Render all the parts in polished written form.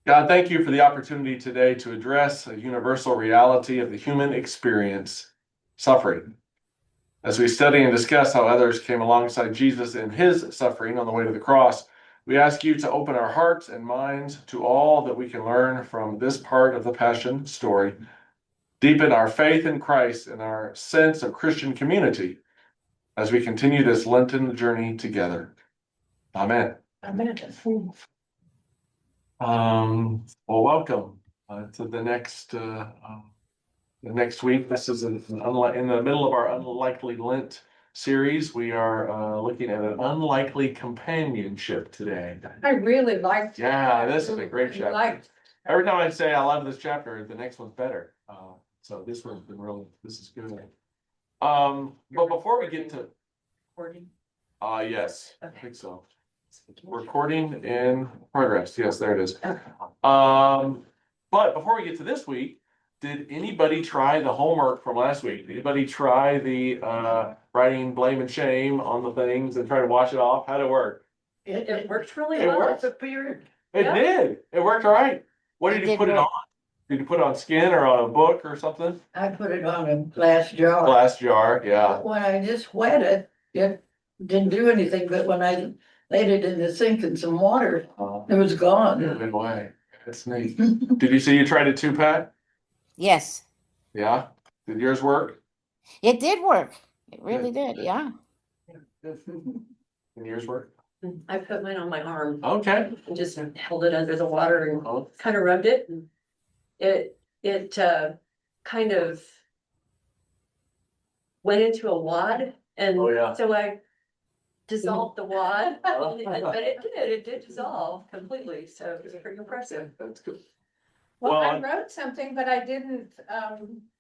God, thank you for the opportunity today to address a universal reality of the human experience, suffering. As we study and discuss how others came alongside Jesus in his suffering on the way to the cross, we ask you to open our hearts and minds to all that we can learn from this part of the Passion story, deepen our faith in Christ and our sense of Christian community as we continue this Lenten journey together. Amen. Amen. Well, welcome to the next week. This is in the middle of our Unlikely Lent series. We are looking at an unlikely companionship today. I really liked. Yeah, this is a great chapter. Every time I say I love this chapter, the next one's better. So this one's been this is good. But before we get to Recording. yes, Okay. I think so. Recording in progress. Yes, there it is. But before we get to this week, did anybody try the homework from last week? Did anybody try the writing blame and shame on the things and try to wash it off? How'd it work? It worked really It well. worked. It's a period. It did. It worked all right. What did It you put did it on? Did you put it on skin or on a book or something? I put it on a glass jar. Glass jar, yeah. But when I just wet it, it didn't do anything, but when I laid it in the sink in some water, it was gone. It went away. That's neat. Did you say you tried it too, Pat? Yes, Yeah. Did yours work? it did work. It really did. Yeah. Did yours work? I put mine on my arm Okay. and just held it under the water and Oh, kind of rubbed it. And it kind of went into a wad, and Oh, yeah. so I dissolved the wad, Oh. but it did dissolve completely. So it was pretty impressive. That's good. Well, I Well, wrote something, but I didn't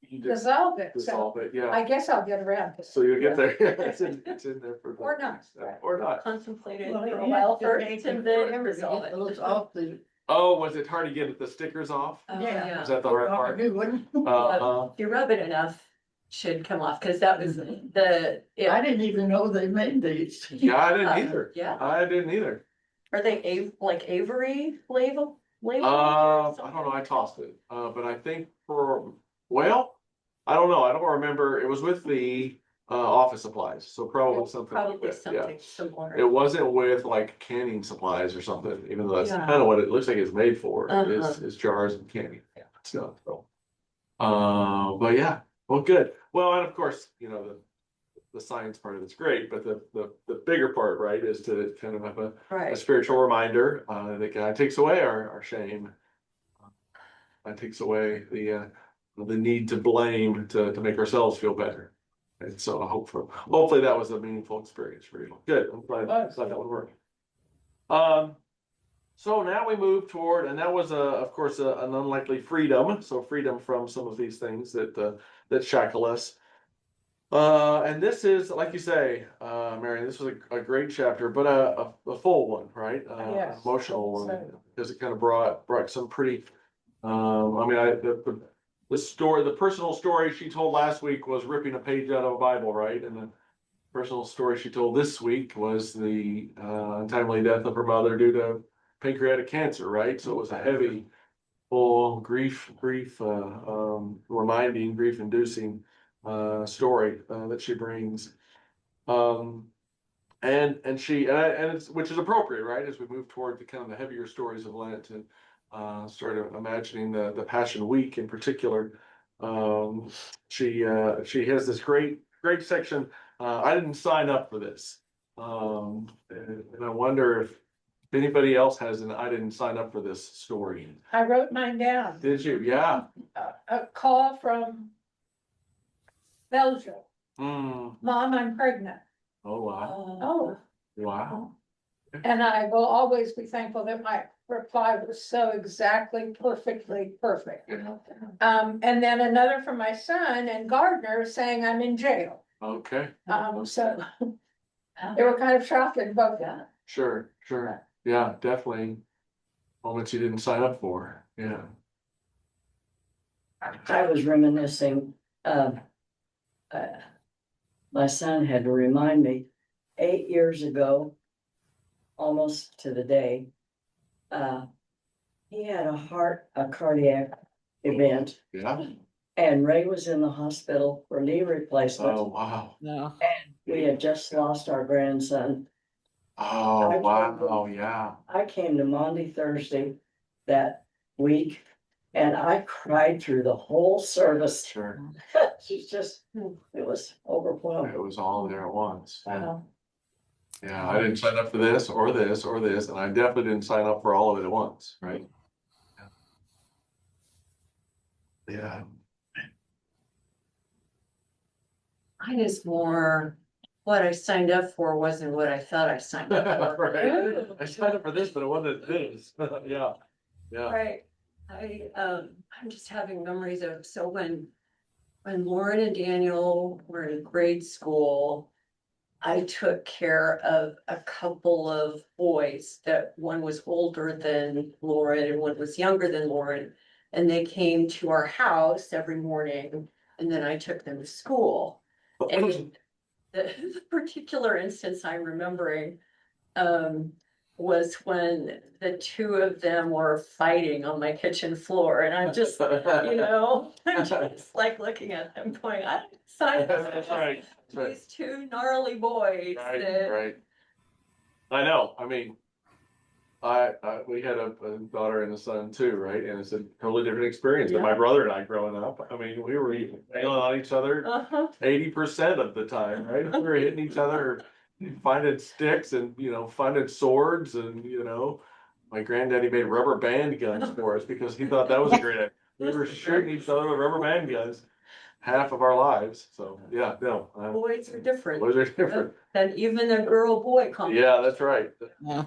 you did dissolve it, so dissolve it, yeah. I guess I'll get around to it. So you'll get there. It's in there for. Or not. Or not. Contemplated Well, for a yeah, while just first, make and it then forever to dissolve get it. those off the. Oh, was it hard to get the stickers off? Oh, Yeah. yeah. Is that the hard part? New one. If you rub it enough, should come off, because that was I didn't even know they made these. Yeah, I didn't either. Yeah. I didn't either. Are they like Avery label? I don't know, I tossed it, but I think I don't know, I don't remember, it was with the office supplies, so probably something like Probably that, yeah. something similar. It wasn't with like canning supplies or something, even though that's Yeah. kind of what it looks like it's made for, Uh-huh. is jars and canning stuff, so. But yeah, well, good, well, and of course, you know, the science part of it's great, but the bigger part, right, is to kind of have a Right. spiritual reminder that God takes away our shame. God takes away the need to blame to make ourselves feel better. And so hopefully that was a meaningful experience for you. Good. I'm glad that would work. So now we move toward, and that was of course an unlikely freedom. So freedom from some of these things that shackle us. And this is, like you say, Marion, this was a great chapter, but a full one, right? Yes. Emotional one, So- because it kind of brought some pretty. I mean, the story, the personal story she told last week was ripping a page out of a Bible, right? And the personal story she told this week was the untimely death of her mother due to pancreatic cancer, right? So it was a heavy, full grief, reminding, grief-inducing story that she brings, and it's which is appropriate, right, as we move toward the kind of the heavier stories of Lent and start imagining the Passion Week in particular. She has this great section. I didn't sign up for this, and I wonder if anybody else has an I didn't sign up for this story. I wrote mine down. Did you? Yeah. A call from Belgium. Mm. Mom, I'm pregnant. Oh wow. Oh, Wow. and I will always be thankful that my reply was so exactly, perfectly perfect. And then another from my son and Gardner saying I'm in jail. Okay. So they were kind of shocking, both. Sure. Yeah, definitely. Moments you didn't sign up for. Yeah. I was reminiscing, my son had to remind me 8 years ago, almost to the day, He had a cardiac event, Yeah. and Ray was in the hospital for knee Oh, replacement. wow. No. We had just lost our grandson. Oh, wow. Yeah. I came to Maundy Thursday that week, and I cried through the whole service. Sure. She's just, it was overwhelming. It was all there at once. Yeah. Wow. Yeah, I didn't sign up for this or this or this, and I definitely didn't sign up for all of it at once, right? Yeah. Mine is more, what I signed up for wasn't what I thought I signed up for. Right. I signed up for this, but it wasn't this. Yeah. Yeah. Right, I'm just having memories of, so when Lauren and Daniel were in grade school, I took care of a couple of boys that one was older than Lauren and one was younger than Lauren. And they came to our house every morning, and then I took them to school. And the particular instance I'm remembering, was when the two of them were fighting on my kitchen floor, and I'm just, I'm just like looking at them going, I didn't sign up for That's right. That's right. these two gnarly boys Right, that, right. I know, I mean, we had a daughter and a son too, right? And it's a totally different experience than my brother and I growing up. I mean, we were bailing on each other uh-huh, 80% of the time, right? We were hitting each other, finding sticks and, finding swords and, my granddaddy made rubber band guns for us because he thought that was a great idea. We were shooting each other with rubber band guns half of our lives. So, yeah, no. boys are different Boys are different. than even a girl-boy competition. Yeah, that's right. Yeah.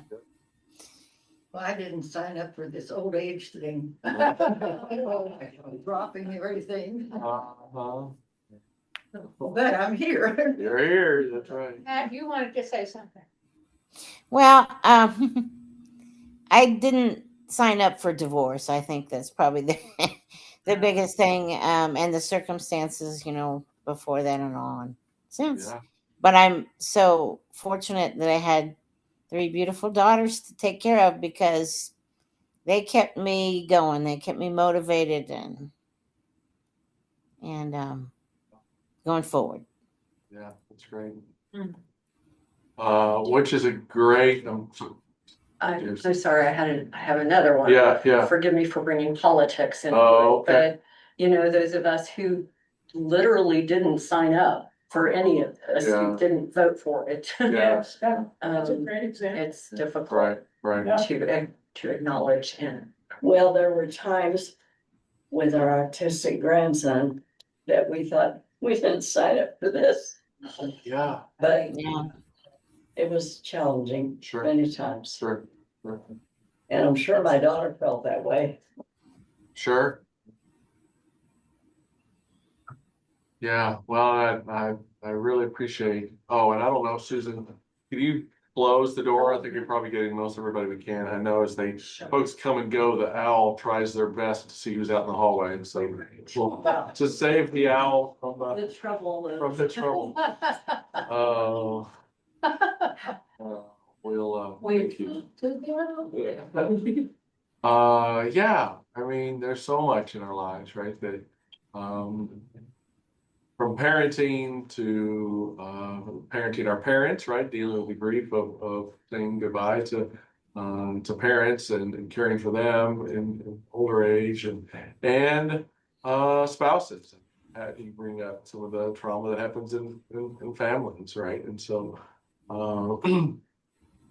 Well, I didn't sign up for this old age thing. Dropping everything, Uh-huh. but I'm here. You're here, that's right. Matt, you wanted to say something? Well, I didn't sign up for divorce. I think that's probably the biggest thing, and the circumstances, before that and on since. Yeah. But I'm so fortunate that I had 3 beautiful daughters to take care of because they kept me going. They kept me motivated and going forward. Yeah, that's great. Mm. Which is a great, I'm sorry, I have another one. yeah. Forgive me for bringing politics into Oh, it, okay. but those of us who literally didn't sign up for any of this, Yeah. who didn't vote for it. Yeah. That's a great example. It's difficult Right. to acknowledge and. Well, there were times with our autistic grandson that we thought, we didn't sign up for this, Yeah, but Yeah. it was challenging sure, many times. sure, And I'm sure my daughter felt that way. sure. Yeah, well, I really appreciate, and I don't know, Susan, could you close the door? I think you're probably getting most everybody we can. I know as folks come and go, the owl tries their best to see who's out in the hallway, and so to save the owl from The trouble of. from the trouble. We'll thank you. Yeah, I mean, there's so much in our lives, right? That from parenting to parenting our parents, right? Dealing with the grief of saying goodbye to parents and caring for them in older age and spouses. You bring up some of the trauma that happens in families, right? And so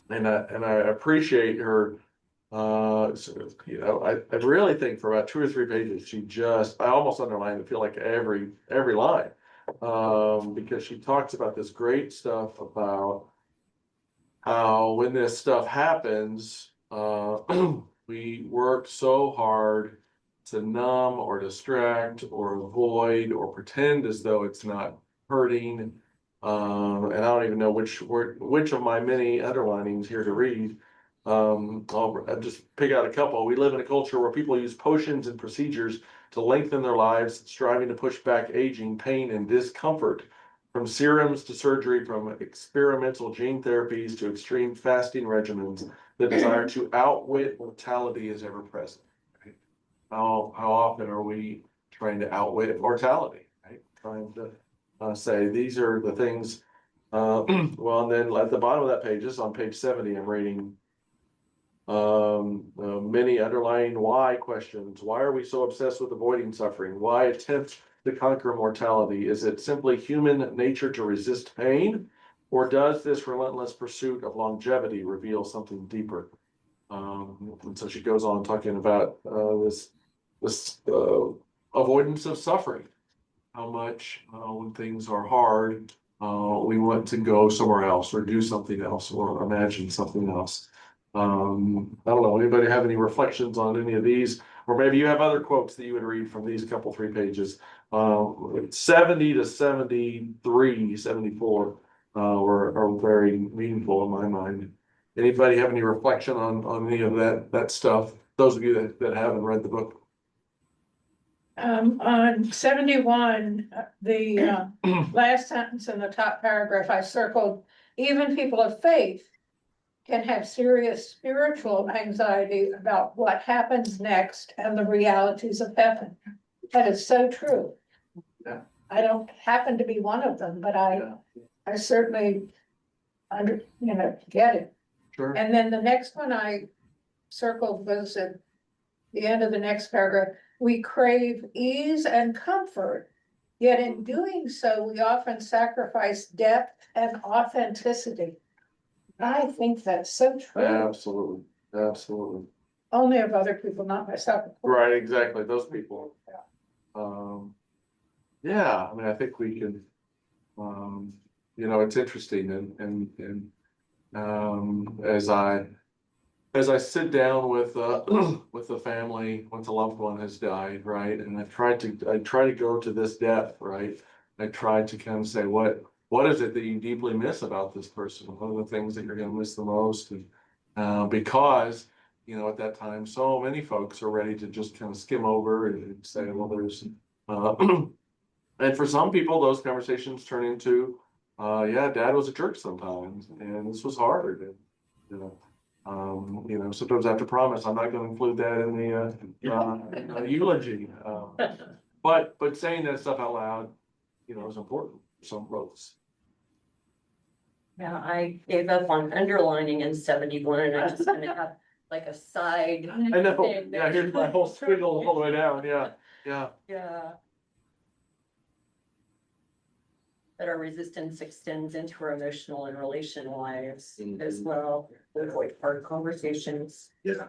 and I appreciate her. I really think for about 2 or 3 pages, I almost underlined it, feel like every line, because she talks about this great stuff about how when this stuff happens, we work so hard to numb or distract or avoid or pretend as though it's not hurting. And I don't even know which of my many underlinings here to read. I'll just pick out a couple. We live in a culture where people use potions and procedures to lengthen their lives, striving to push back aging, pain, and discomfort. From serums to surgery, from experimental gene therapies to extreme fasting regimens, the desire to outwit mortality is ever present. Right? How often are we trying to outwit mortality? Right? Trying to say these are the things. Well, and then at the bottom of that page, this is on page 70, I'm reading many underlying why questions. Why are we so obsessed with avoiding suffering? Why attempt to conquer mortality? Is it simply human nature to resist pain? Or does this relentless pursuit of longevity reveal something deeper? And so she goes on talking about this avoidance of suffering. How much when things are hard, we want to go somewhere else or do something else or imagine something else. I don't know. Anybody have any reflections on any of these? Or maybe you have other quotes that you would read from these couple, 3 pages. 70 to 73, 74 are very meaningful in my mind. Anybody have any reflection on any of that stuff? Those of you that haven't read the book. On 71, the last sentence in the top paragraph, I circled, even people of faith can have serious spiritual anxiety about what happens next and the realities of heaven. That is so true. Yeah. I don't happen to be one of them, but I certainly get it. Sure. And then the next one I circled was at the end of the next paragraph. We crave ease and comfort, yet in doing so, we often sacrifice depth and authenticity. I think that's so true. Absolutely. Absolutely. Only of other people, not myself. Right, exactly. Those people. Yeah, I mean, I think we can, it's interesting and as I sit down with with the family once a loved one has died, right? And I try to go to this depth, right? I try to kind of say what is it that you deeply miss about this person? What are the things that you're going to miss the most? And because at that time, so many folks are ready to just kind of skim over and say, well, there's and for some people, those conversations turn into, yeah, Dad was a jerk sometimes, and this was hard, and sometimes I have to promise I'm not going to include that in the eulogy. But saying that stuff out loud, is important for some folks. Yeah, I gave up on underlining in 71 and I just gonna have like a side. I know. thing Yeah, here's my whole squiggle all the way down. Yeah, yeah. Yeah. That our resistance extends into our emotional and relational lives as well. Avoid hard conversations. Yeah.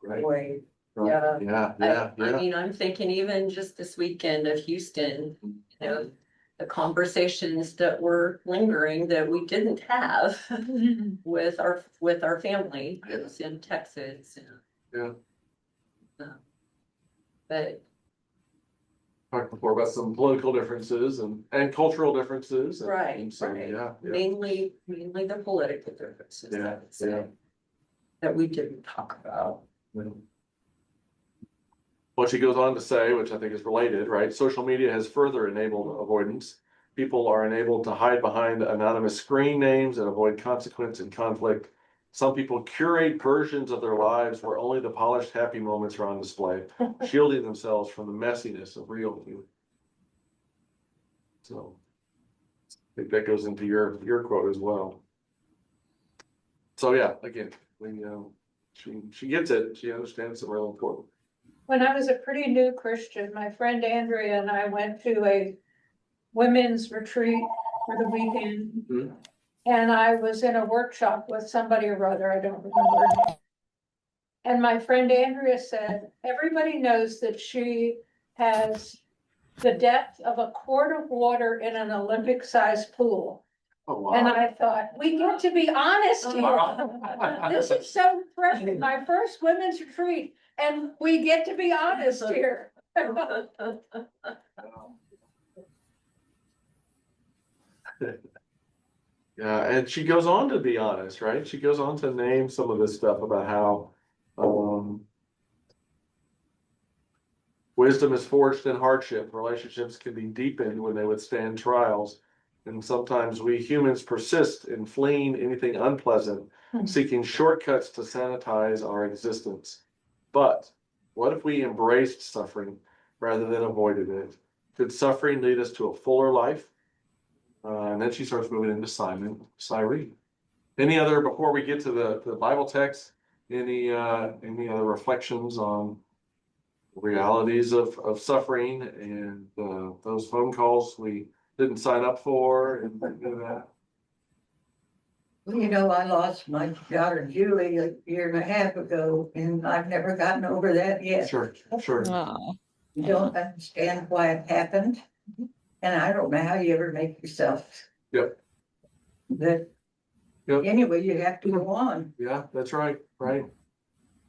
Right. Avoid. Right. Yeah. Yeah. I mean, I'm thinking even just this weekend of Houston, the conversations that were lingering that we didn't have with our family in Texas. Yeah. But Talked before about some political differences and cultural differences. right. Yeah. Mainly the political differences. I would say, that we didn't talk about. What she goes on to say, which I think is related, right? Social media has further enabled avoidance. People are enabled to hide behind anonymous screen names and avoid consequence and conflict. Some people curate versions of their lives where only the polished happy moments are on display, shielding themselves from the messiness of real human. So I think that goes into your quote as well. So yeah, again, she gets it. She understands it's real important. When I was a pretty new Christian, my friend Andrea and I went to a women's retreat for the weekend. Mhm. And I was in a workshop with somebody or other, I don't remember. And my friend Andrea said, everybody knows that she has the depth of a quart of water in an Olympic-sized pool. Oh, wow. And I thought, we get to be honest here. This is so refreshing. My first women's retreat, and we get to be honest here. Yeah, and she goes on to be honest, right? She goes on to name some of this stuff about how wisdom is forged in hardship. Relationships can be deepened when they withstand trials. And sometimes we humans persist in fleeing anything unpleasant, seeking shortcuts to sanitize our existence. But what if we embraced suffering rather than avoided it? Could suffering lead us to a fuller life? And then she starts moving into Cyrene. Any other, before we get to the Bible text, any other reflections on realities of suffering and those phone calls we didn't sign up for and that? Well, you know, I lost my daughter Julie a year and a half ago, and I've never gotten over that yet. Sure. Oh, You don't understand why it happened, and I don't know how you ever make yourself. Yep. That. Yep. Anyway, you have to go on. Yeah, that's right.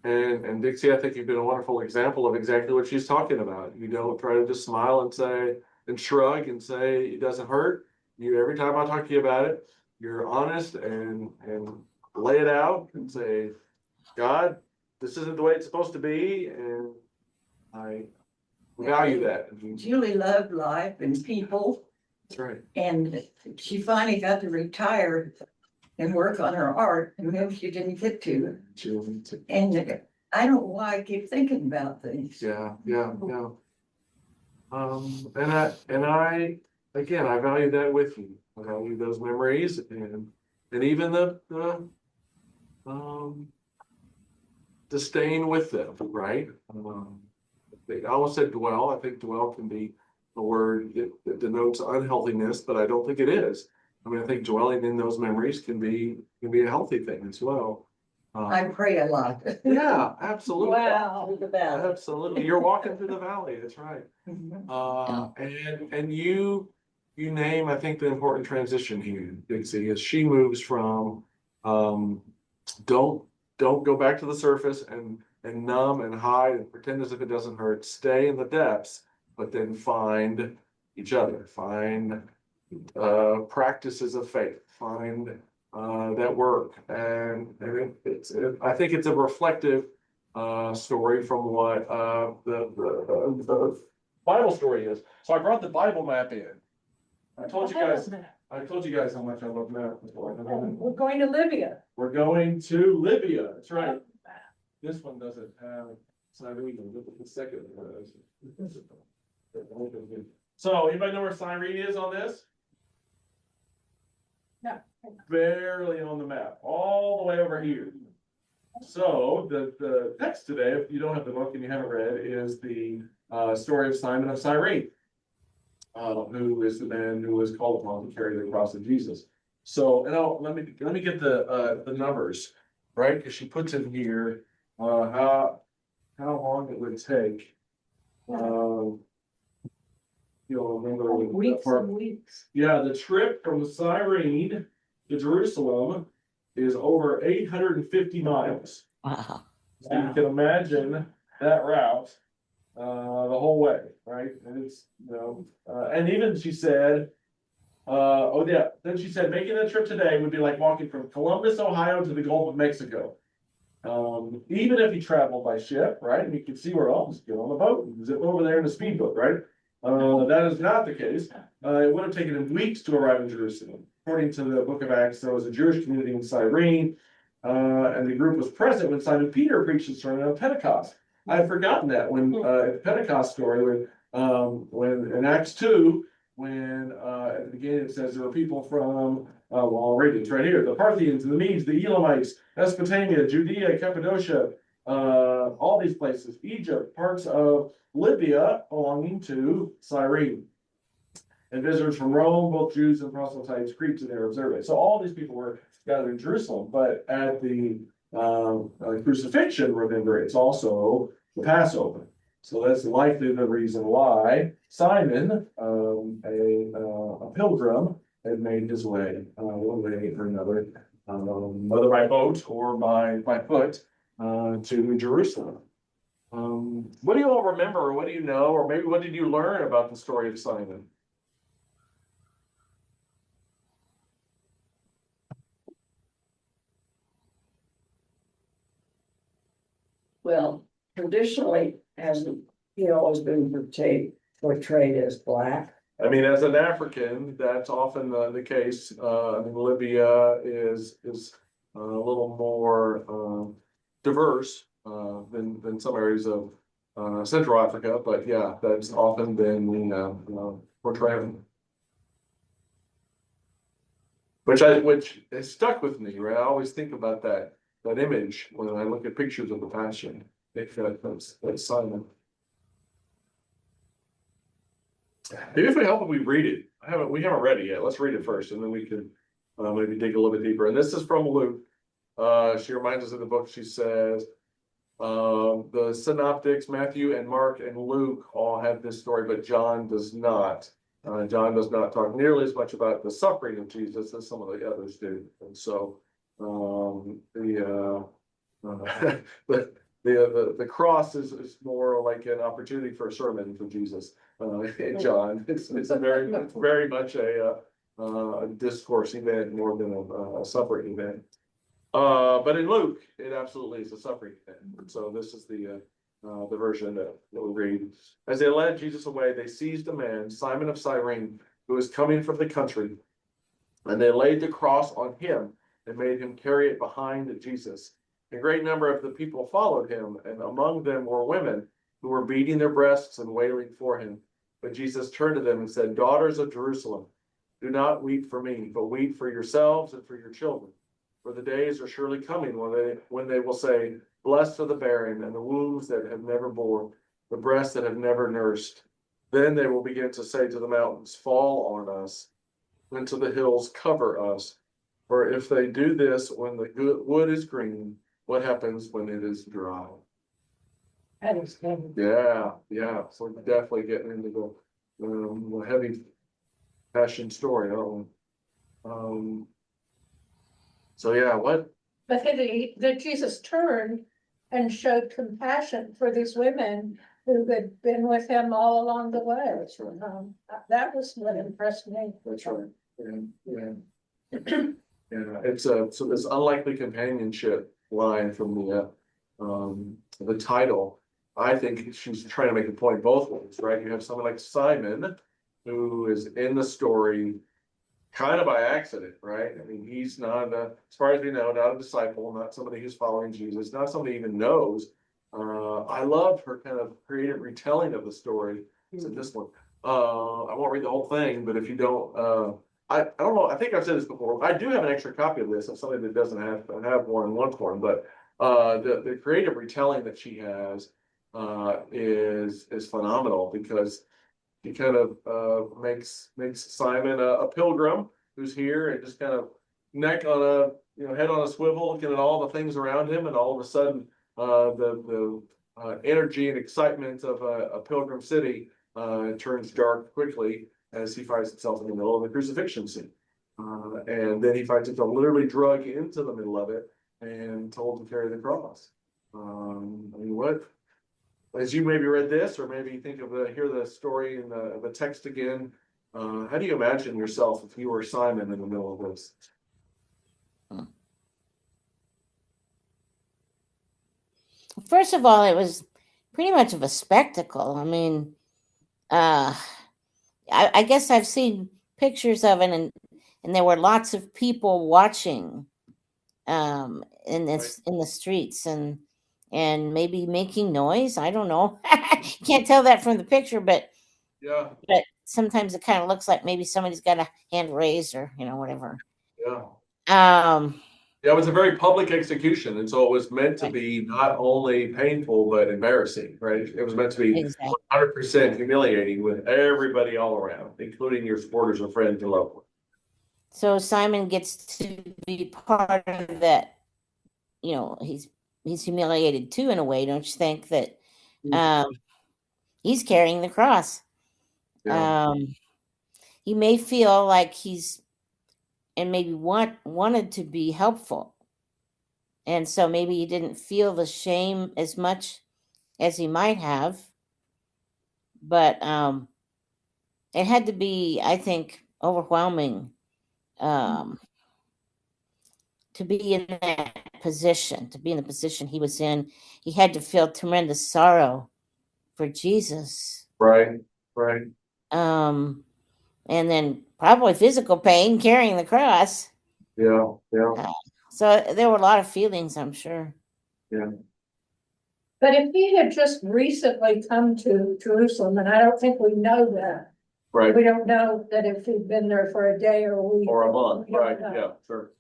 And Dixie, I think you've been a wonderful example of exactly what she's talking about. You don't try to just smile and say and shrug and say it doesn't hurt. You, every time I talk to you about it, you're honest and lay it out and say, God, this isn't the way it's supposed to be, and I value that. Julie loved life and people, That's right. and she finally got to retire and work on her art, and then she didn't get to. And I don't know why I keep thinking about things. Yeah. And I again, I value that with you. I value those memories and even the staying with them, right? I almost said dwell. I think dwell can be a word that denotes unhealthiness, but I don't think it is. I mean, I think dwelling in those memories can be a healthy thing as well. I pray a lot. Yeah, absolutely. Wow. Absolutely. You're walking through the valley. That's right. And you name, I think, the important transition here, Dixie, is she moves from don't go back to the surface and numb and hide and pretend as if it doesn't hurt. Stay in the depths, but then find each other, find practices of faith, find that work. And I think it's a reflective story from what the Bible story is. So I brought the Bible map in. I told you guys how much I love maps. We're going to Libya. We're going to Libya. That's right. This one doesn't have Cyrene. The second one does. So anybody know where Cyrene is on this? No. Barely on the map, all the way over here. So the text today, if you don't have the book and you haven't read, is the story of Simon of Cyrene, who is the man who was called upon to carry the cross of Jesus. So, let me get the numbers, right? Because she puts in here how long it would take. You'll remember Weeks and weeks. Yeah, the trip from Cyrene to Jerusalem is over 850 miles. wow. So you can imagine that route the whole way, right? And it's, and even she said, then she said making that trip today would be like walking from Columbus, Ohio to the Gulf of Mexico. Even if you travel by ship, right? And you can see where just get on the boat and zip over there in a speedboat, right? That is not the case. It would have taken him weeks to arrive in Jerusalem. According to the book of Acts, there was a Jewish community in Cyrene, and the group was present when Simon Peter preached the sermon on Pentecost. I had forgotten that when at the Pentecost story, when in Acts 2, when at the beginning it says there were people from, I'll read it, it's right here, the Parthians, the Medes, the Elamites, Mesopotamia, Judea, Cappadocia, all these places, Egypt, parts of Libya belonging to Cyrene, and visitors from Rome, both Jews and proselytes, Greeks and Arabs, everybody. So all these people were gathered in Jerusalem, but at the crucifixion, remember, it's also the Passover. So that's likely the reason why Simon, a pilgrim, had made his way one way or another, whether by boat or by foot, to Jerusalem. What do you all remember, or what do you know, or maybe what did you learn about the story of Simon? Well, traditionally, hasn't he always been portrayed as black? I mean, as an African, that's often the case. I mean, Libya is a little more diverse than some areas of Central Africa, but yeah, that's often been the portrayal. Which has stuck with me, right? I always think about that image when I look at pictures of the Passion. That's Simon. Maybe if we help, we read it. We haven't read it yet. Let's read it first, and then we can maybe dig a little bit deeper. And this is from Luke. She reminds us in the book. She says the synoptics, Matthew and Mark and Luke, all have this story, but John does not. John does not talk nearly as much about the suffering of Jesus as some of the others do. And so the cross is more like an opportunity for a sermon for Jesus. In John, it's very much a discourse event more than a suffering event. But in Luke, it absolutely is a suffering event. And so this is the version that we read. As they led Jesus away, they seized a man, Simon of Cyrene, who was coming from the country, and they laid the cross on him and made him carry it behind Jesus. A great number of the people followed him, and among them were women who were beating their breasts and wailing for him. But Jesus turned to them and said, "Daughters of Jerusalem, do not weep for me, but weep for yourselves and for your children. For the days are surely coming when they will say, 'Blessed are the barren and the wombs that have never borne, the breasts that have never nursed.' Then they will begin to say to the mountains, 'Fall on us,' and to the hills, 'Cover us.' For if they do this when the wood is green, what happens when it is dry?" That is good. Yeah. So we're definitely getting into the heavy passion story, aren't we? So yeah, what? But that Jesus turned and showed compassion for these women who had been with him all along the way. That's right. That was what impressed me. That's right. Yeah. Yeah, it's so this unlikely companionship line from the title. I think she's trying to make a point both ways, right? You have someone like Simon, who is in the story kind of by accident, right? I mean, he's not, as far as we know, not a disciple, not somebody who's following Jesus, not somebody even knows. I loved her kind of creative retelling of the story. So this one, I won't read the whole thing, but if you don't, I don't know. I think I've said this before. I do have an extra copy of this. If somebody that doesn't have one in one form, but the creative retelling that she has is phenomenal because he kind of makes Simon a pilgrim who's here and just kind of neck on head on a swivel, looking at all the things around him, and all of a sudden the energy and excitement of a pilgrim city turns dark quickly as he finds himself in the middle of the crucifixion scene. And then he finds himself literally dragged into the middle of it and told to carry the cross. I mean, what? As you maybe read this, or maybe think of hear the story in the text again, how do you imagine yourself if you were Simon in the middle of this? First of all, it was pretty much of a spectacle. I mean, I guess I've seen pictures of it, and there were lots of people watching in the streets and maybe making noise. I don't know. Can't tell that from the picture, but Yeah, sometimes it kind of looks like maybe somebody's got a hand raised or whatever. yeah. Um, Yeah, it was a very public execution, and so it was meant to Right. be not only painful but embarrassing, right? It was meant to be Exactly. 100% humiliating with everybody all around, including your supporters or friends and loved ones. So Simon gets to be part of that. He's humiliated too in a way, don't you think? That he's carrying the cross. Yeah. He may feel like he's and maybe wanted to be helpful, and so maybe he didn't feel the shame as much as he might have. But it had to be, I think, overwhelming to be in that position, to be in the position he was in. He had to feel tremendous sorrow for Jesus. Right. Um, and then probably physical pain carrying the cross. Yeah, yeah, So there were a lot of feelings, I'm sure. yeah. But if he had just recently come to Jerusalem, and I don't think we know that. Right. We don't know that if he'd been there for a day or a week. Or a month, We don't right, know. yeah, sure.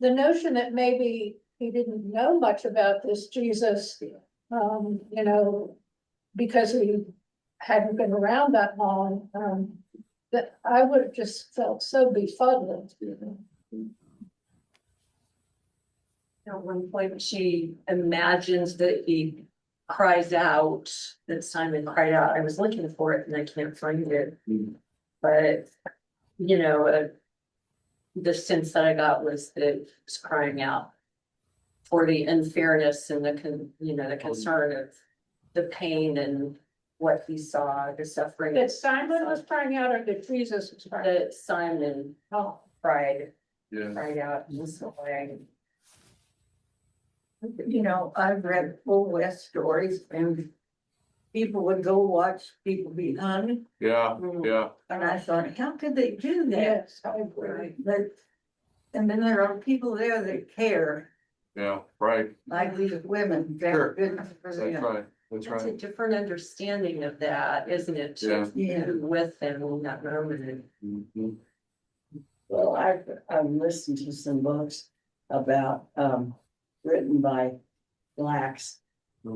The notion that maybe he didn't know much about this Jesus, you know, because he hadn't been around that long, that I would have just felt so befuddled. At one point, she imagines that he cries out, that Simon cried out. I was looking for it and I can't find it. But, you know, the sense that I got was that he was crying out for the unfairness and the concern of the pain and what he saw, the suffering. That Simon was crying out or that Jesus was crying? That Simon cried out in this way. You know, I've read Full West stories and people would go watch people be hung. Yeah, yeah, And I thought, how could they do that? Yes, I agree. But, and then there are people there that care, yeah, right, like these women. Sure. Thank goodness for that's them. right, that's It's a right. different understanding of that, isn't it? Yeah. Yeah. With them in that moment. Mhm. Well, I've listened to some books about, written by blacks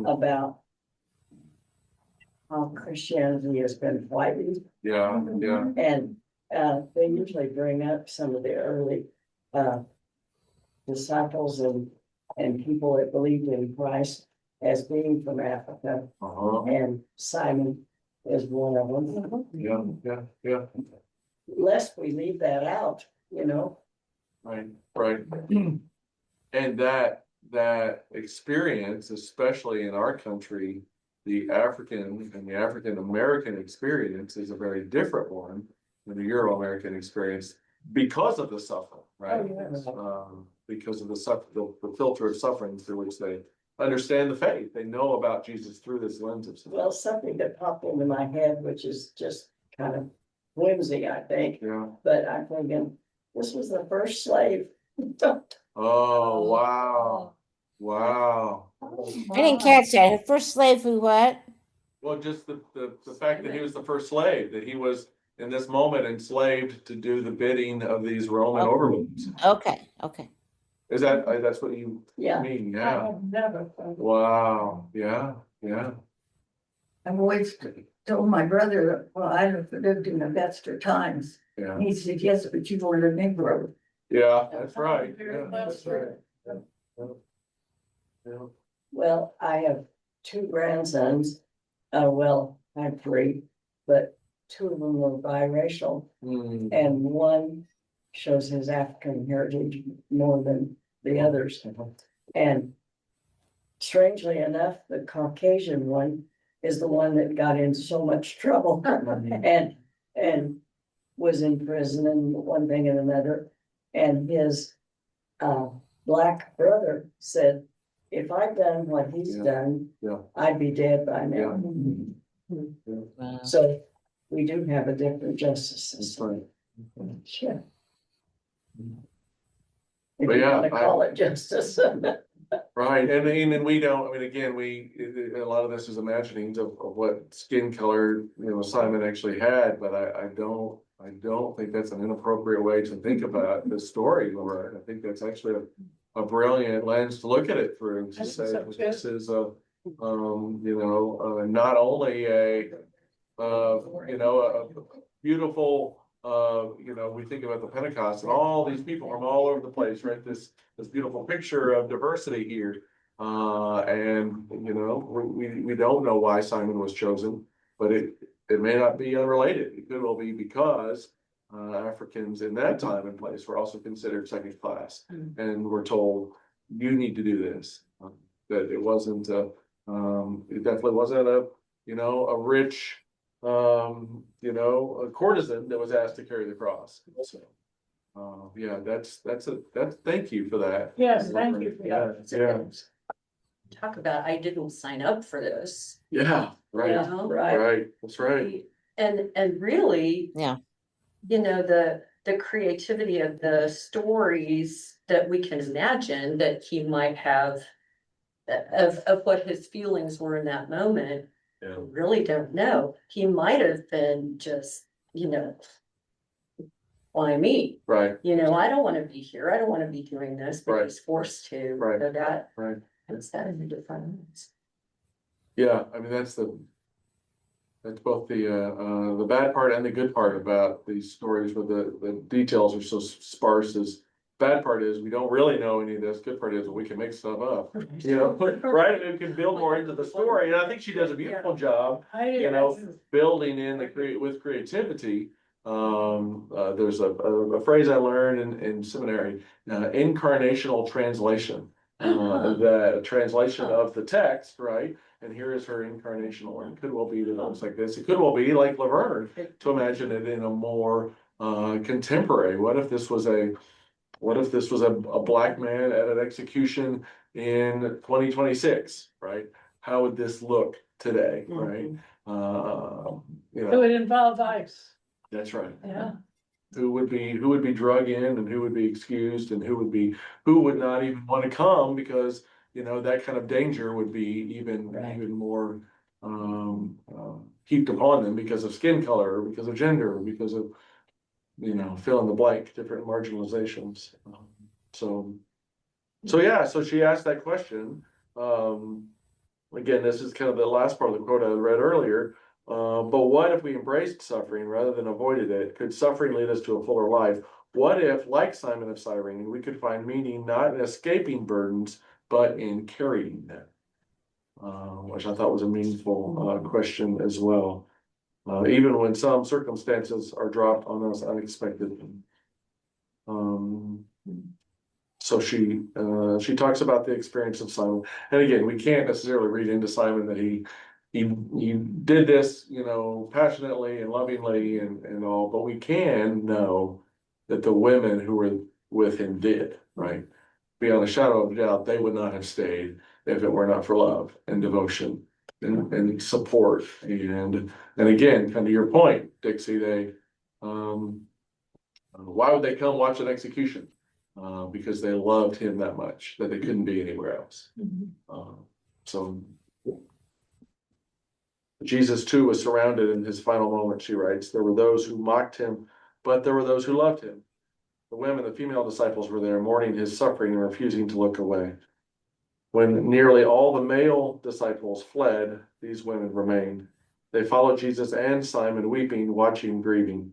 about how Christianity has been fighting. Yeah, yeah, And, they usually bring up some of the early, disciples and people that believed in Christ as being from Africa. uh-huh, And Simon is one of them. yeah, yeah, yeah, Lest we leave that out, you know? right, right. And that experience, especially in our country, the African and the African American experience is a very different one than the Euro American experience because of the suffering, right? Oh, yes. Because of the filter of suffering through which they understand the faith. They know about Jesus through this lens of suffering. Well, something that popped into my head, which is just kind of whimsy, I think, Yeah. but I'm thinking, this was the first slave. Oh, wow. Wow. I didn't catch that. Her first slave who what? Well, just the fact that he was the first slave, that he was in this moment enslaved to do the bidding of these Roman overlords. Okay, okay. Is that's what you Yeah. mean? I Yeah. have never. Wow. Yeah. Yeah. I've always told my brother, well, I lived in the best of times. Yeah. He said, yes, but you were a Negro. Yeah. That's right. Very Yeah. well That's right. Yeah. Yeah. Well, I have two grandsons. Well, I have three, but two of them were biracial, Hmm. and one shows his African heritage more than the others. And strangely enough, the Caucasian one is the one that got in so much trouble and was in prison and one thing and another. And his black brother said, if I'd done what he's Yeah. done, Yeah. I'd be dead by now. Wow. So we do have a different justice That's system. right. Sure. But If you yeah, wanna call it justice. Right, and we don't, I mean, again, a lot of this is imaginings of what skin color, Simon actually had, but I don't think that's an inappropriate way to think about the story, Laura. I think that's actually a brilliant lens to look at it through, to say this is not only a beautiful, we think about the Pentecost and all these people from all over the place, right? This beautiful picture of diversity here. And we don't know why Simon was chosen, but it may not be unrelated. It could well be because Africans in that time and place were also considered second class and were told, you need to do this. That it wasn't it definitely wasn't a rich a courtesan that was asked to carry the cross. So, that's thank you for that. Yes, thank you for that. Talk about, I didn't sign up for this. Yeah, right, You know? Right. right, that's right. And really, Yeah. you know, the creativity of the stories that we can imagine that he might have of what his feelings were in that moment, Yeah. really don't know. He might have been just, you know, why me? Right, You know, I don't want to be here. I don't want to be doing this, but Right. he's forced to. Right. So that right. puts that in a different. Yeah, I mean, that's both the bad part and the good part about these stories where the details are so sparse. Is bad part is we don't really know any of this. Good part is we can make stuff up, you know, right? We can build more into the story, and I think she does a beautiful job, you know, building in with creativity. There's a phrase I learned in seminary, incarnational translation. The translation of the text, right? And here is her incarnational, and it could well be that it looks like this. It could well be like Laverne, to imagine it in a more contemporary. What if this was a black man at an execution in 2026, right? How would this look today, right? You It know, would involve ice, that's right. yeah. Who would be drug in, and who would be excused, and who would not even want to come, because you know that kind of danger would be even more heaped upon them because of skin color, or because of gender, or because of, you know, fill in the blank, different marginalizations. So she asked that question. Again, this is kind of the last part of the quote I read earlier. But what if we embraced suffering rather than avoided it? Could suffering lead us to a fuller life? What if, like Simon of Cyrene, we could find meaning not in escaping burdens, but in carrying them? Which I thought was a meaningful question as well. Even when some circumstances are dropped on us unexpectedly. So she talks about the experience of Simon, and again, we can't necessarily read into Simon that he did this, you know, passionately and lovingly and all, but we can know that the women who were with him did, right? Beyond a shadow of a doubt, they would not have stayed if it were not for love and devotion and support. And again, kind of your point, Dixie, why would they come watch an execution? Because they loved him that much that they couldn't be anywhere else. So Jesus too was surrounded in his final moment, she writes. There were those who mocked him, but there were those who loved him. The women, the female disciples, were there mourning his suffering and refusing to look away. When nearly all the male disciples fled, these women remained. They followed Jesus and Simon, weeping, watching, grieving.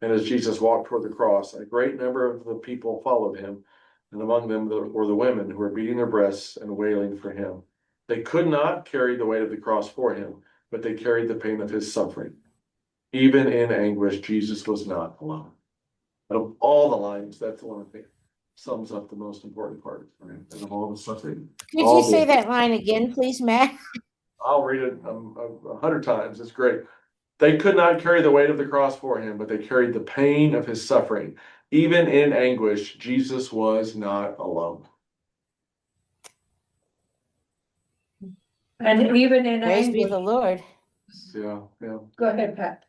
And as Jesus walked toward the cross, a great number of the people followed him, and among them were the women who were beating their breasts and wailing for him. They could not carry the weight of the cross for him, but they carried the pain of his suffering. Even in anguish, Jesus was not alone. Out of all the lines, that's the one I think sums up the most important part, right? And of all the suffering. Could you say that line again, please, Matt? I'll read it 100 times. It's great. They could not carry the weight of the cross for him, but they carried the pain of his suffering. Even in anguish, Jesus was not alone. And even in Praise be anguish. the Lord. Yeah. Go ahead, Pat.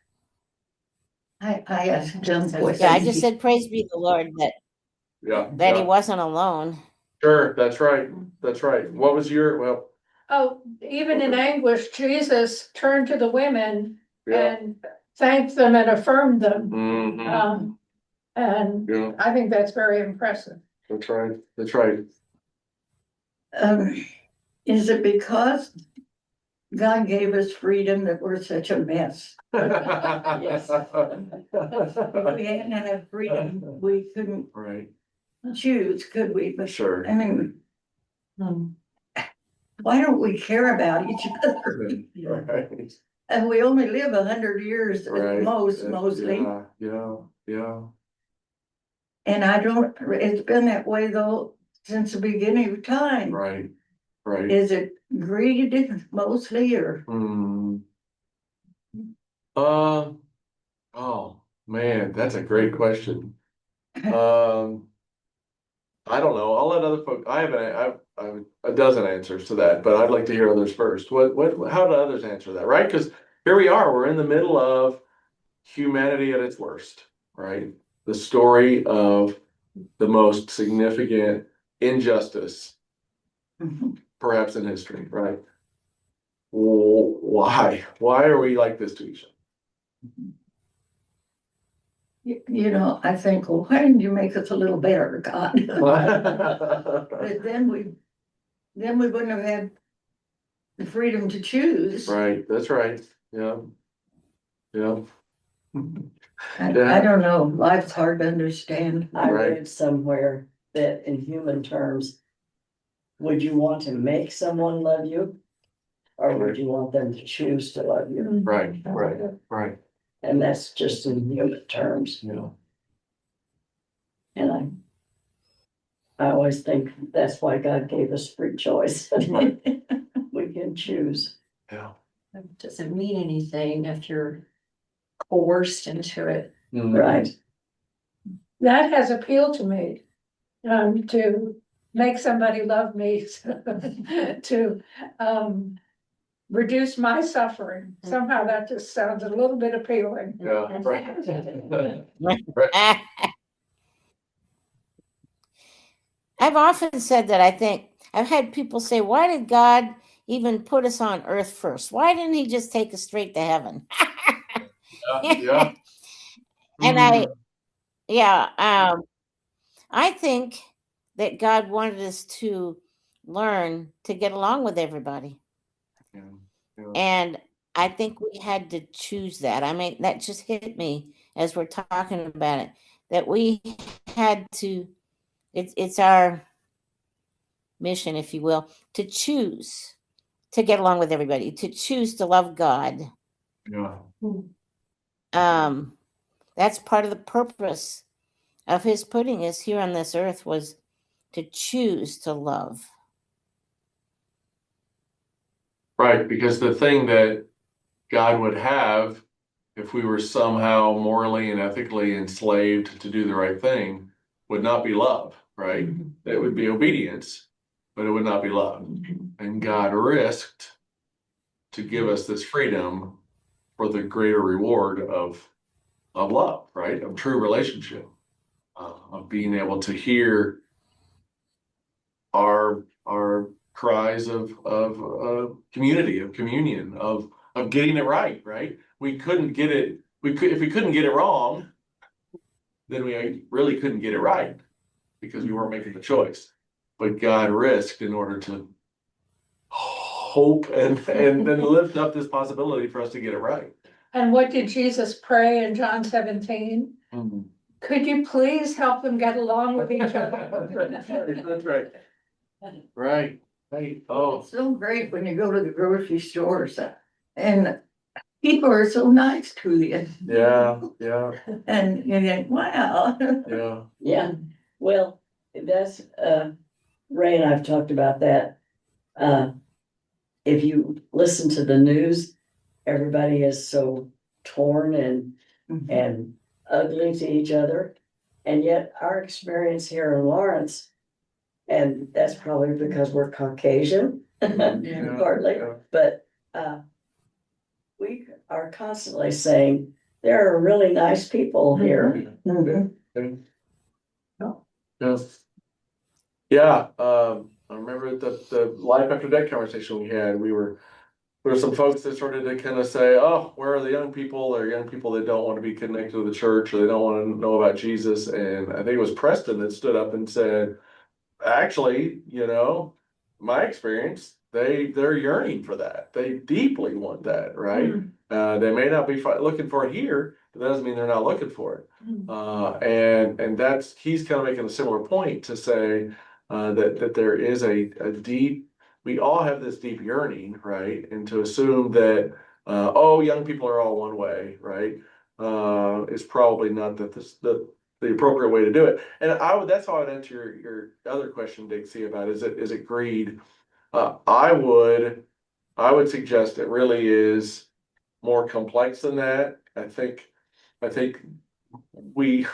I asked Jim questions. Yeah, I just said praise be the Lord that he wasn't alone. Sure, that's right. What was your, Oh, even in anguish, Jesus turned to the women yeah. and thanked them and affirmed them. Mhm. And Yeah, I think that's very impressive. that's right. Is it because God gave us freedom that we're such a mess? Yes. If we hadn't had freedom, we couldn't Right, choose, could we? But sure. I mean, why don't we care about each other? Right. And we only live 100 years at Right. mostly. Yeah. And it's been that way though, since the beginning of time. Right. Is it greed mostly or? Oh man, that's a great question. I don't know. I'll let other folks. I have a dozen answers to that, but I'd like to hear others first. How do others answer that? Right? Because here we are, we're in the middle of humanity at its worst, right? The story of the most significant injustice, perhaps in history, right? Why? Why are we like this to each You know, I think, well, why didn't you make us a little better, God? other? But then we wouldn't have had the freedom to choose. Right, that's right. Yeah. Yeah. I don't know, life's hard to understand. I Right. read somewhere that in human terms, would you want to make someone love you? Or would you want them to choose to love you? Right, right. And that's just in human terms. Yeah. And I always think that's why God gave us free choice. We can choose. Yeah. It doesn't mean anything if you're coerced into it. Right. That has appealed to me, to make somebody love me, to, reduce my suffering. Somehow that just sounds a little bit appealing. Yeah, right. I've often said that I think I've had people say, why did God even put us on earth first? Why didn't he just take us straight to heaven? Yeah. And I think that God wanted us to learn to get along with everybody. Yeah. And I think we had to choose that. I mean, that just hit me as we're talking about it, that we had to, it's our mission, if you will, to choose to get along with everybody, to choose to love God. Yeah. That's part of the purpose of his putting us here on this earth, was to choose to love. Right, because the thing that God would have if we were somehow morally and ethically enslaved to do the right thing would not be love, right? It would be obedience, but it would not be love. And God risked to give us this freedom for the greater reward of love, right? Of true relationship, of being able to hear our cries of community, of communion, of getting it right, right? We couldn't get it. If we couldn't get it wrong, then we really couldn't get it right because we weren't making the choice. But God risked in order to hope and then lift up this possibility for us to get it right. And what did Jesus pray in John 17? Mhm. Could you please help them get along with each other? That's right. Right. Right. Oh, It's so great when you go to the grocery stores and people are so nice to you. yeah. Yeah. And you think, wow. Yeah. Yeah, well, that's, Ray and I've talked about that. If you listen to the news, everybody is so torn and ugly to each other. And yet our experience here in Lawrence, and that's probably because we're Caucasian, partly, Yeah. but, we are constantly saying, there are really nice people here. Yes. Yeah, I remember the life after death conversation we had, there were some folks that started to kind of say, oh, where are the young people? There are young people that don't want to be connected to the church, or they don't want to know about Jesus. And I think it was Preston that stood up and said, actually, my experience, they're yearning for that. They deeply want that, right? They may not be looking for it here, but that doesn't mean they're not looking for it. And he's kind of making a similar point to say that there is a deep, we all have this deep yearning, right? And to assume that young people are all one way, right? Is probably not the appropriate way to do it. And that's how I would answer your other question, Dixie, about is it greed? I would suggest it really is more complex than that. I think we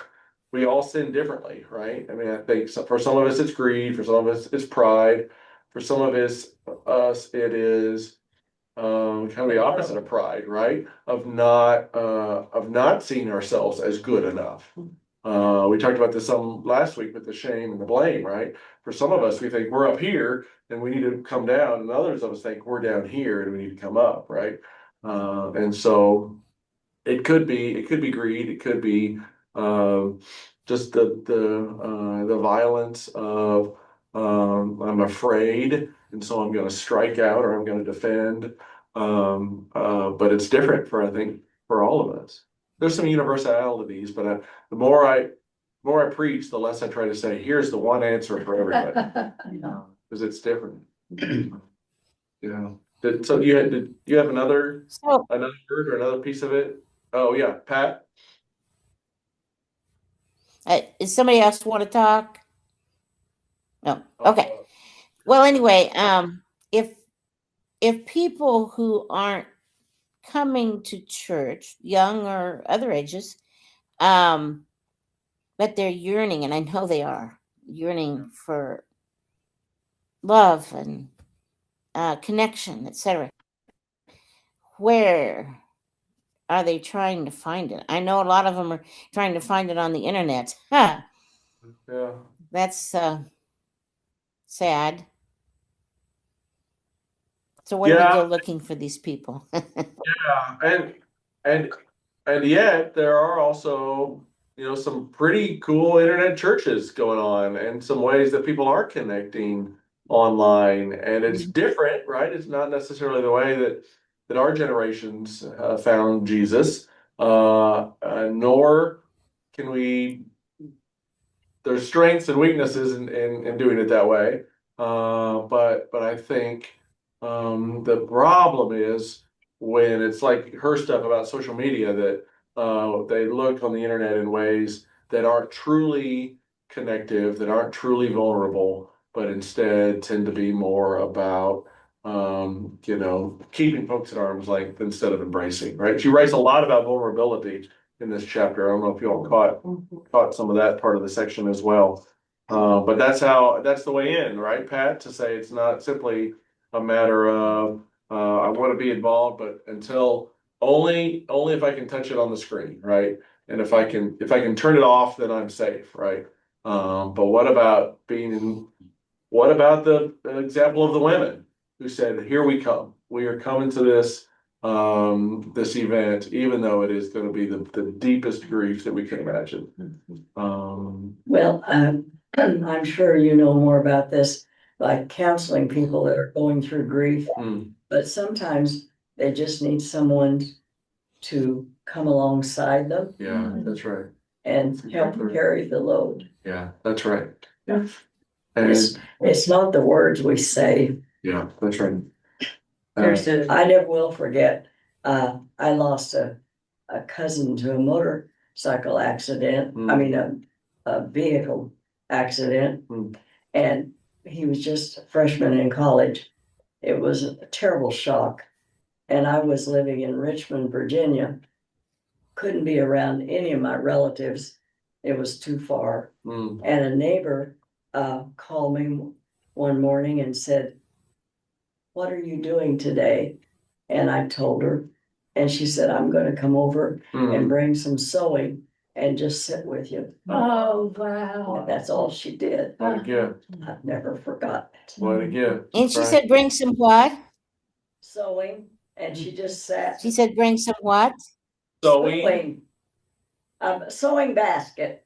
all sin differently, right? I mean, I think for some of us it's greed, for some of us it's pride, for some of us it is kind of the opposite of pride, right? Of not seeing ourselves as good enough. We talked about this some last week with the shame and the blame, right? For some of us, we think we're up here and we need to come down, and others of us think we're down here and we need to come up, right? And so it could be greed, it could be just the violence of I'm afraid, and so I'm going to strike out or I'm going to defend. But it's different for, I think, for all of us. There's some universalities, but the more I preach, the less I try to say, here's the one answer for everybody, because it's different. Yeah. So did you have another So, word or another piece of it? Oh yeah, Pat. does somebody else want to talk? No. Okay. Uh, Well, anyway, if people who aren't coming to church, young or other ages, but they're yearning, and I know they are yearning for love and connection, etc. Where are they trying to find it? I know a lot of them are trying to find it on the internet. Huh. yeah. That's sad. So where do we Yeah. go looking for these people? And and and yet there are also, some pretty cool internet churches going on, and some ways that people are connecting online, and it's different, right? It's not necessarily the way that our generations found Jesus, nor can we. There's strengths and weaknesses in doing it that way. But I think the problem is when it's like her stuff about social media, that they look on the internet in ways that aren't truly connective, that aren't truly vulnerable, but instead tend to be more about keeping folks at arm's length instead of embracing, right? She writes a lot about vulnerability in this chapter. I don't know if you all caught some of that part of the section as well. But that's the way in, right, Pat? To say it's not simply a matter of I want to be involved, but until only if I can touch it on the screen, right? And if I can turn it off, then I'm safe, right? But what about what about the example of the women who said, "Here we come. We are coming to this event, even though it is going to be the deepest grief that we can imagine." Well, I'm sure you know more about this, like counseling people that are going through grief, but sometimes they just need someone to come alongside them Yeah, that's right. and help carry the load. Yeah, that's right. Yeah. And It's not the words we say. yeah, that's right. I never will forget, I lost a cousin to a motorcycle accident. I mean, a vehicle accident. And he was just a freshman in college. It was a terrible shock. And I was living in Richmond, Virginia. Couldn't be around any of my relatives. It was too far. And a neighbor called me one morning and said, "What are you doing today?" And I told her, and she said, "I'm going to come over and bring some sewing and just sit with you." Oh, wow. And that's all she did. What a gift. I've never forgotten it. What a gift. And she Right. said, bring some what? Sewing, and she just sat. She said, bring some what? Sewing. Sewing basket.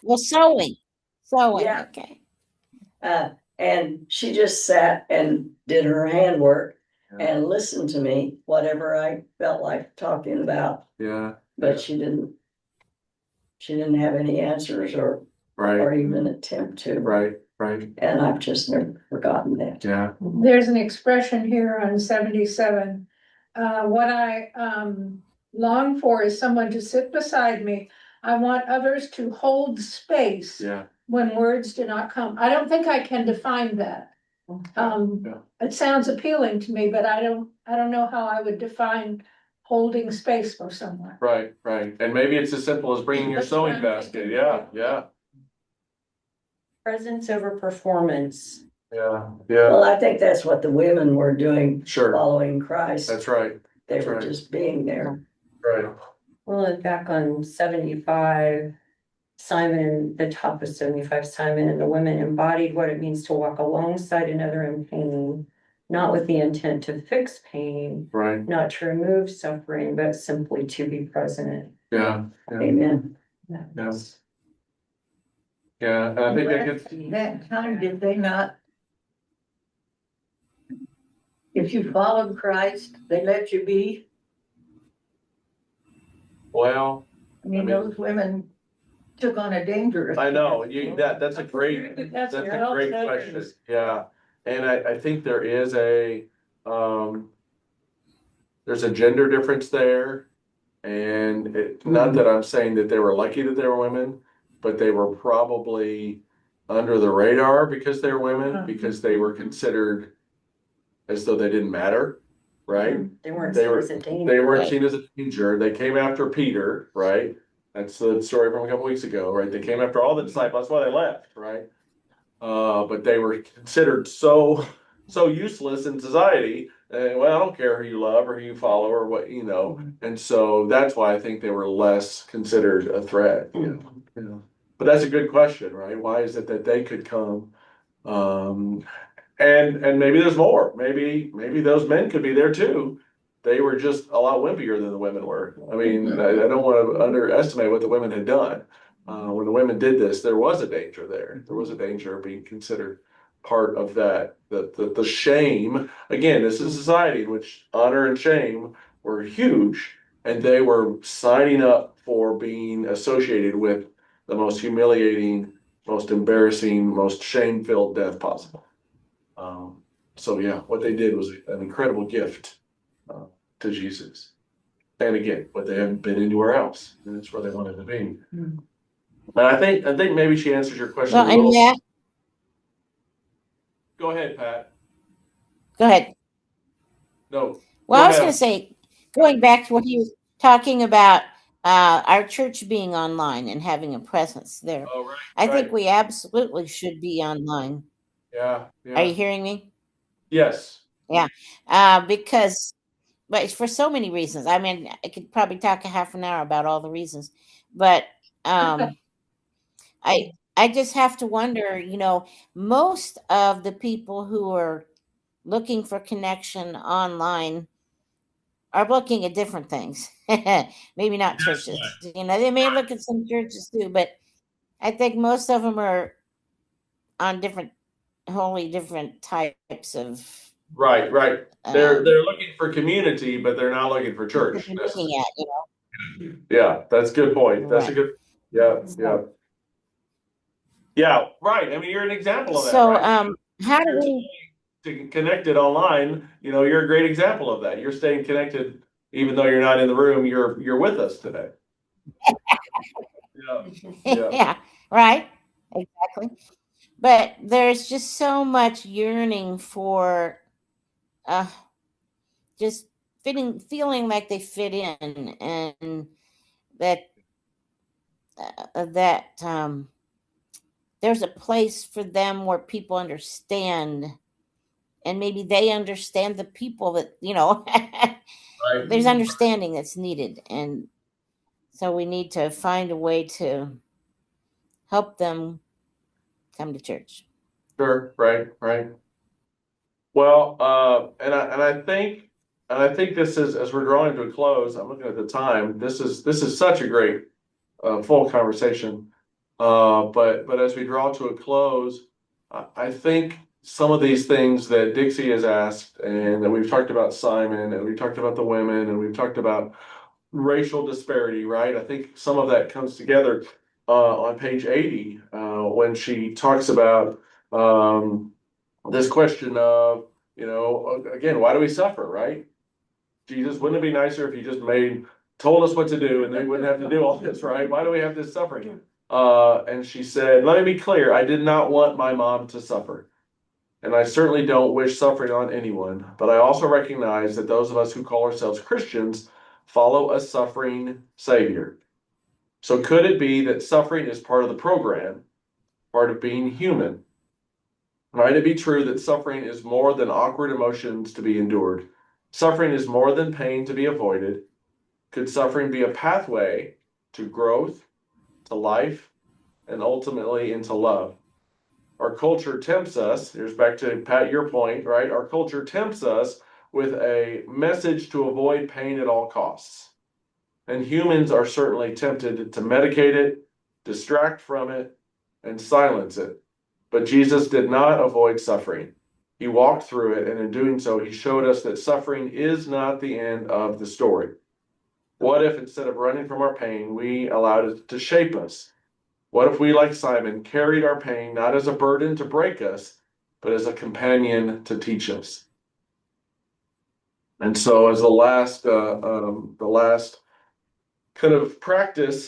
Well, sewing. Sewing, Yeah. okay. And she just sat and did her handwork and listened to me, whatever I felt like talking about. Yeah. But she didn't have any answers or even attempt to. Right. And I've just never forgotten that. Yeah. There's an expression here on 77. What I long for is someone to sit beside me. I want others to hold space when words do not come. I don't think I can define that. It sounds appealing to me, but I don't know how I would define holding space for someone. Right. And maybe it's as simple as bringing your sewing basket. Yeah. Presence over performance. Yeah, yeah, Well, I think that's what the women were doing, sure. following Christ. That's right. They that's were right. just being there. Right. Well, and back on 75, Simon, the top of 75, Simon and the women embodied what it means to walk alongside another in pain, not with the intent to fix pain, Right. not to remove suffering, but simply to be present. Yeah. Yeah. Amen. Yeah. Yeah. And I think that gets. That time, did they not? If you followed Christ, they let you be. Well, I mean, I mean- those women took on a dangerous. I know, that's a great, that's a great question, yeah. And I think there is there's a gender difference there. And not that I'm saying that they were lucky that they were women, but they were probably under the radar because they were women, because they were considered as though they didn't matter, right? They weren't They seen were- as a danger. They weren't seen as a danger. They came after Peter, right? That's the story from a couple weeks ago, right? They came after all the disciples. That's why they left, right? But they were considered so useless in society. Well, I don't care who you love or who you follow or what you know. And so that's why I think they were less considered a threat. You know. But that's a good question, right? Why is it that they could come? And maybe there's more. Maybe those men could be there too. They were just a lot wimpier than the women were. I mean, I don't want to underestimate what the women had done. When the women did this, there was a danger there. There was a danger of being considered part of that. The shame. Again, this is a society in which honor and shame were huge, and they were signing up for being associated with the most humiliating, most embarrassing, most shame-filled death possible. So yeah, what they did was an incredible gift to Jesus. And again, what they haven't been anywhere else, and that's where they wanted to be. And I think maybe she answers your question Well, a little. and yeah, Go ahead, Pat. go ahead. No. Well, Go I was ahead. going to say, going back to what he was talking about, our church being online and having a presence there. Oh, right. I right. think we absolutely should be online. Yeah. Are you hearing me? Yes. Yeah. Because, but it's for so many reasons. I mean, I could probably talk a half an hour about all the reasons, but I just have to wonder, most of the people who are looking for connection online are looking at different things. Maybe not churches. They may look at some churches too, but I think most of them are on wholly different types of. Right. They're looking for community, but they're not looking for church. Looking at, Yeah, that's a good point. That's a Right. good. Yeah. Yeah. Right. I mean, you're an example of that. So, right? how do we? Connected online, you're a great example of that. You're staying connected, even though you're not in the room. You're with us today. Yeah. Yeah, right. Exactly. But there's just so much yearning for uh just feeling like they fit in, and that there's a place for them where people understand, and maybe they understand the people that Right. there's understanding that's needed, and so we need to find a way to help them come to church. Sure. Right. Well, and I think this is, as we're drawing to a close. I'm looking at the time. This is such a great full conversation. But as we draw to a close, I think some of these things that Dixie has asked, and that we've talked about Simon, and we've talked about the women, and we've talked about racial disparity, right? I think some of that comes together on page 80 when she talks about this question of, again, why do we suffer, right? Jesus, wouldn't it be nicer if you just told us what to do and they wouldn't have to do all this, right? Why do we have this suffering? And she said, let me be clear, I did not want my mom to suffer. And I certainly don't wish suffering on anyone, but I also recognize that those of us who call ourselves Christians follow a suffering Savior. So could it be that suffering is part of the program, part of being human? Might it be true that suffering is more than awkward emotions to be endured? Suffering is more than pain to be avoided. Could suffering be a pathway to growth, to life, and ultimately into love? Our culture tempts us, here's back to Pat, your point, right? Our culture tempts us with a message to avoid pain at all costs. And humans are certainly tempted to medicate it, distract from it, and silence it. But Jesus did not avoid suffering. He walked through it, and in doing so, he showed us that suffering is not the end of the story. What if instead of running from our pain, we allowed it to shape us? What if we, like Simon, carried our pain not as a burden to break us, but as a companion to teach us? And so, as the last kind of practice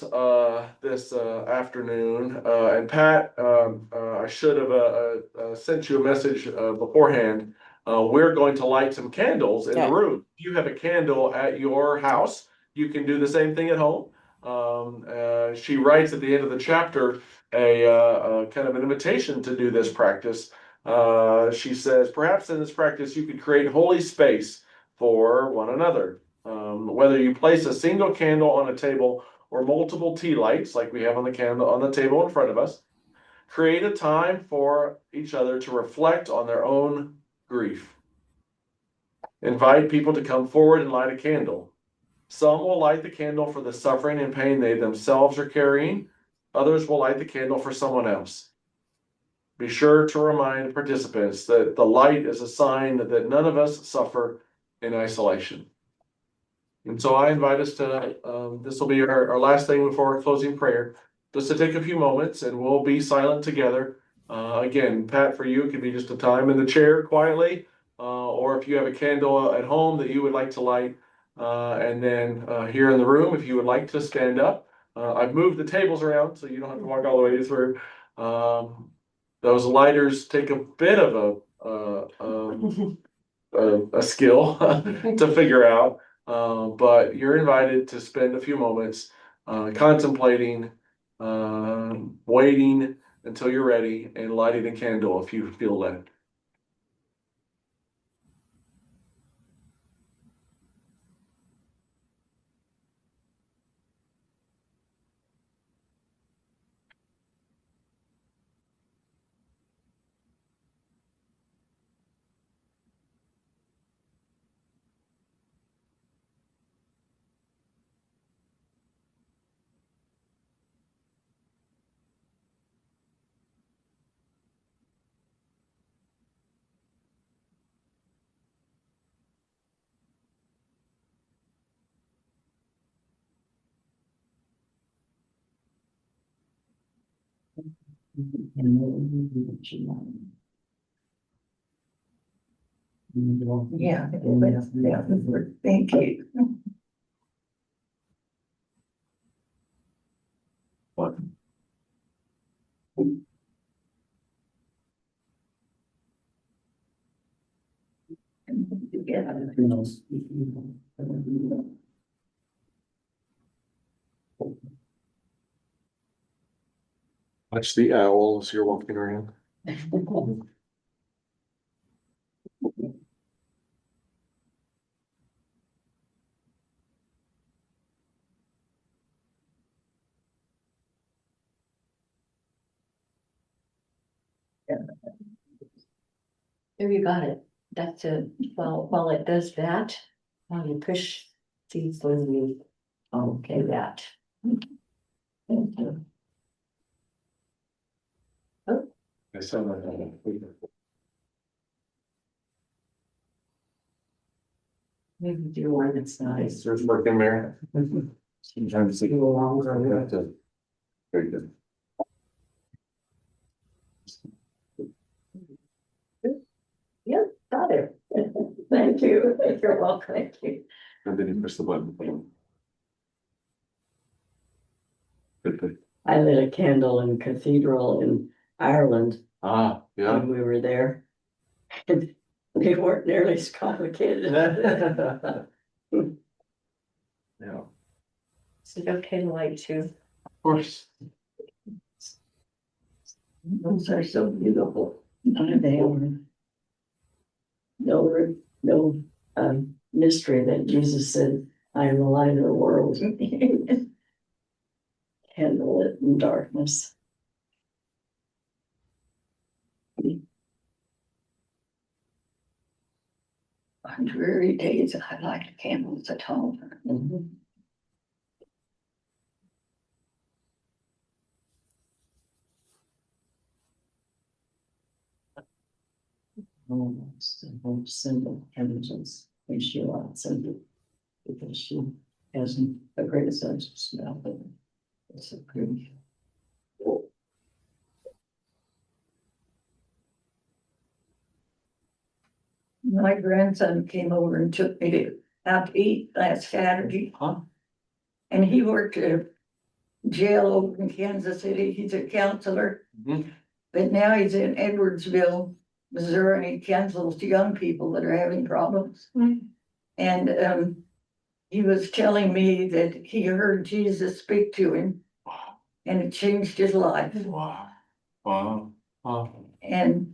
this afternoon, and Pat, I should have sent you a message beforehand. We're going to light some candles in the room. If you have a candle at your house, you can do the same thing at home. She writes at the end of the chapter a kind of an invitation to do this practice. She says, perhaps in this practice you could create holy space for one another. Whether you place a single candle on a table or multiple tea lights, like we have on the table in front of us, create a time for each other to reflect on their own grief. Invite people to come forward and light a candle. Some will light the candle for the suffering and pain they themselves are carrying. Others will light the candle for someone else. Be sure to remind participants that the light is a sign that none of us suffer in isolation. And so I invite us to, this will be our last thing before our closing prayer, just to take a few moments and we'll be silent together. Again, Pat, for you, it could be just a time in the chair quietly, or if you have a candle at home that you would like to light, and then here in the room, if you would like to stand up. I've moved the tables around so you don't have to walk all the way through. Those lighters take a bit of a skill to figure out. But you're invited to spend a few moments contemplating, waiting until you're ready, and lighting a candle if you feel led. Yeah, thank you. What? Watch the owl as you're walking around. There you got it. That's it. While it does that, you push these when you, okay, that. Thank you. I saw that. Maybe do one that's nice. There's working there. Sometimes they go longer. Very good. Yep, got it. Thank you. You're welcome. Thank you. And then you press the button. Good. I lit a candle in a cathedral in Ireland Yeah. when we were there. And they weren't nearly as complicated. Yeah. Is it okay to light too? Of course. Those are so beautiful. None of them. No, mystery that Jesus said, I am the light of the world. Handle it in darkness. On dreary days, I light candles at home. Mhm. Almost the whole symbol emerges when she lots of it because she hasn't a great sense of smell, but it's a pretty. My grandson came over and took me out to eat last Saturday. Huh? And he worked at a jail over in Kansas City. He's a counselor. Mhm. But now he's in Edwardsville, Missouri, and he counsels young people that are having problems. And he was telling me that he heard Jesus speak to him and it changed his life. Wow. Wow. Wow. And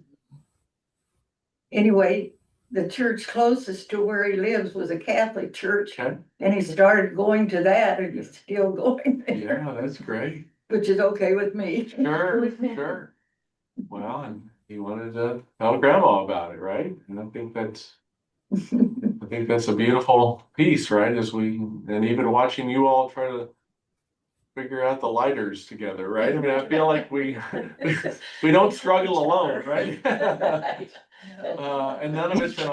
anyway, the church closest to where he lives was a Catholic church. Okay. And he started going to that and he's still going there, Yeah, that's great. which is okay with me. Sure, sure. Well, and he wanted to tell grandma about it, right? And I think that's a beautiful piece, right? And even watching you all try to figure out the lighters together, right? I mean, I feel like we don't struggle alone, right? And none of it's been.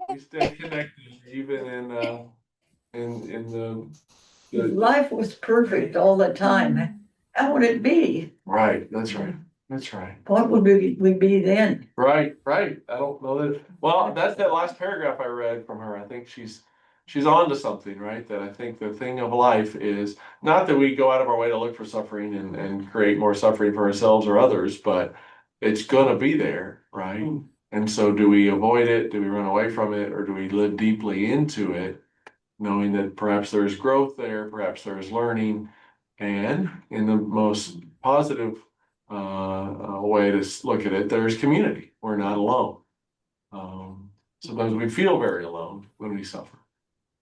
We stay connected even in the If life was perfect all the time, how would it be? right. That's right. That's right. What would we be then? Right. I don't know that. Well, that's that last paragraph I read from her. I think she's on to something, right? That I think the thing of life is not that we go out of our way to look for suffering and create more suffering for ourselves or others, but it's gonna be there, right? And so do we avoid it? Do we run away from it? Or do we live deeply into it, knowing that perhaps there's growth there, perhaps there's learning, and in the most positive way to look at it, there's community. We're not alone. Sometimes we feel very alone when we suffer,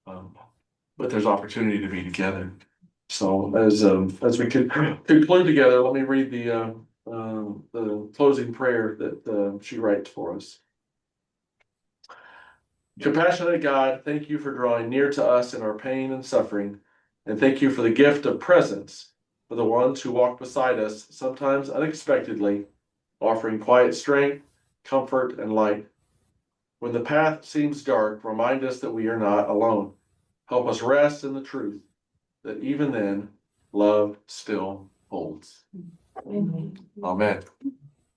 but there's opportunity to be together. So as we could conclude together, let me read the closing prayer that she writes for us. Compassionate God, thank you for drawing near to us in our pain and suffering, and thank you for the gift of presence for the ones who walk beside us, sometimes unexpectedly, offering quiet strength, comfort, and light. When the path seems dark, remind us that we are not alone. Help us rest in the truth that even then, love still holds. Amen.